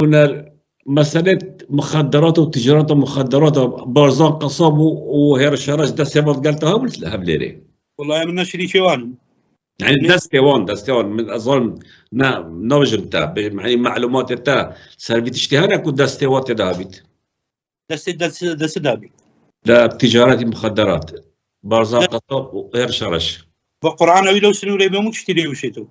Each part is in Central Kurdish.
هنا مسألة مخدرات وتجارة مخدرات بارزان قصاب وهير شرج دستيوان قالتها قلت لها بليري والله من شريكي وانم يعني دستيوان من أظن نوجد تا يعني معلومات تا سالفة اشتهارها كنت دستيوان تدابت دست دابي لا تجارة مخدرات بارزان قصاب وهير شرج بقرآن أوي لو سنوري بمو تشتري وشيتو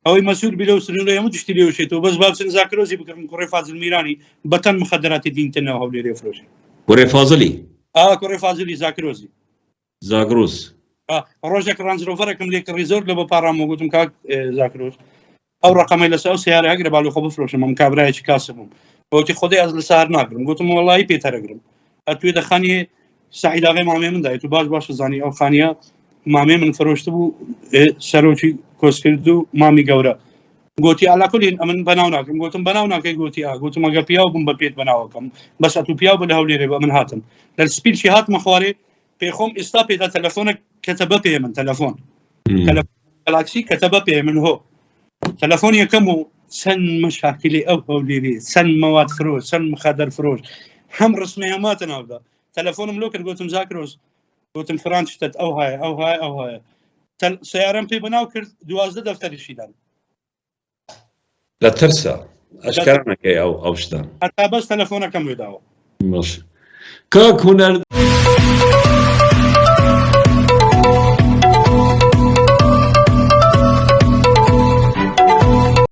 أوي مسؤول بلو سنوري بمو تشتري وشيتو بس باب سن زاكروزي بكرم كوري فازل ميراني بطن مخدرات الدين تناو هولي ريفروشي كوري فازلي كوري فازلي زاكروزي زاغروس روجك رانج روفركم ليك ريزور لو بارامو قلتم كاك زاكروز او رقمي لسه سياره اقرب على خو بفروش من كابراي كاسبهم قلت خدي از السهر ناقرم قلت والله بيتر اقرم اتوي دخاني سعيد اغي مامي من دايتو باش زاني او خانيه مامي من فروشتو سروچي کوسکردو مامي گورا قلتي على كل من بناوناك قلتم بناوناك قلتي قلت ما قبياو بم بيت بناوكم بس اتو بياو بالهولي ربا من هاتم للسبيل شي هات مخواري بيخوم استابي دا تلفونك كتب بي من تلفون جالاكسي كتب بي من هو تلفوني كمو سن مشاكلي او هوليري سن مواد فروش سن مخدر فروش هم رسمي ما تناودا تلفون ملوك قلت مذاكروز قلت فرانشتت او هاي سيارم في بناو كرد 12 دفتر شيدان لا ترسى اشكرك او شتان حتى بس تلفونك كم يداو ماشي كاك هنا